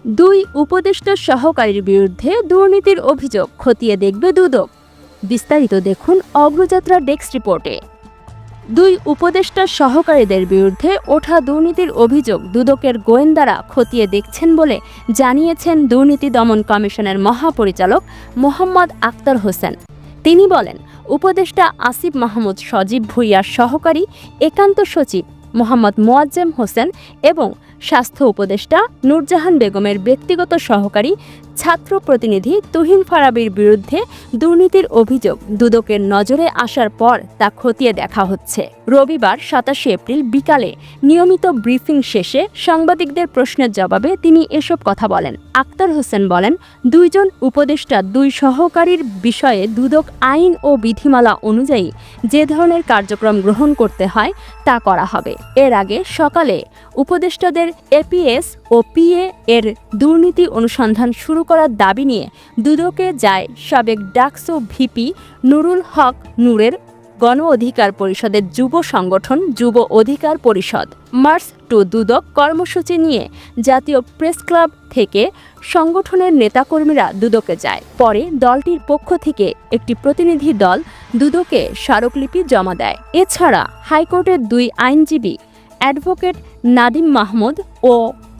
দুই উপদেষ্টা সহকারীর বিরুদ্ধে দুর্নীতির অভিযোগ খতিয়ে দেখবে দুদক। বিস্তারিত দেখুন অগ্রযাত্রা ডেস্ক রিপোর্টে। দুই উপদেষ্টা সহকারীদের বিরুদ্ধে ওঠা দুর্নীতির অভিযোগ দুদকের গোয়েন্দারা খতিয়ে দেখছেন বলে জানিয়েছেন দুর্নীতি দমন কমিশনের মহাপরিচালক মোহাম্মদ আক্তার হোসেন। তিনি বলেন, উপদেষ্টা আসিফ মাহমুদ সজীব ভুঁইয়ার সহকারী একান্ত সচিব মোহাম্মদ মোয়াজ্জেম হোসেন এবং স্বাস্থ্য উপদেষ্টা নূরজাহান বেগমের ব্যক্তিগত সহকারী ছাত্র প্রতিনিধি তুহিন ফারাবীর বিরুদ্ধে দুর্নীতির অভিযোগ দুদকের নজরে আসার পর তা খতিয়ে দেখা হচ্ছে। রবিবার ২৭ এপ্রিল বিকালে নিয়মিত ব্রিফিং শেষে সাংবাদিকদের প্রশ্নের জবাবে তিনি এসব কথা বলেন। আক্তার হোসেন বলেন, দুইজন উপদেষ্টা দুই সহকারীর বিষয়ে দুদক আইন ও বিধিমালা অনুযায়ী যে ধরনের কার্যক্রম গ্রহণ করতে হয় তা করা হবে। এর আগে সকালে উপদেষ্টাদের এপিএস ও পিএ এর দুর্নীতি অনুসন্ধান শুরু করার দাবি নিয়ে দুদকে যায় সাবেক ডাকসু ভিপি নুরুল হক নূরের গণ অধিকার পরিষদের যুব সংগঠন যুব অধিকার পরিষদ। মার্চ টু দুদক কর্মসূচি নিয়ে জাতীয় প্রেস ক্লাব থেকে সংগঠনের নেতাকর্মীরা দুদকে যায়। পরে দলটির পক্ষ থেকে একটি প্রতিনিধি দল দুদকে স্মারকলিপি জমা দেয়। এছাড়া হাইকোর্টের দুই আইনজীবী অ্যাডভোকেট নাদিম মাহমুদ ও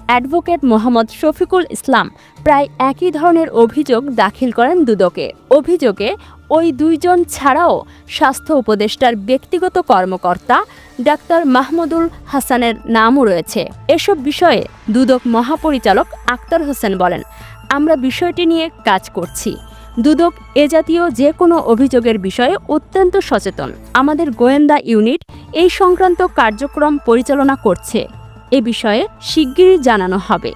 অ্যাডভোকেট মোহাম্মদ শফিকুল ইসলাম প্রায় একই ধরনের অভিযোগ দাখিল করেন দুদকে। অভিযোগে ওই দুইজন ছাড়াও স্বাস্থ্য উপদেষ্টার ব্যক্তিগত কর্মকর্তা ডাক্তার মাহমুদুল হাসানের নামও রয়েছে। এসব বিষয়ে দুদক মহাপরিচালক আক্তার হোসেন বলেন, আমরা বিষয়টি নিয়ে কাজ করছি। দুদক এ জাতীয় যে কোনো অভিযোগের বিষয়ে অত্যন্ত সচেতন। আমাদের গোয়েন্দা ইউনিট এই সংক্রান্ত কার্যক্রম পরিচালনা করছে। এ বিষয়ে শিগগিরই জানানো হবে।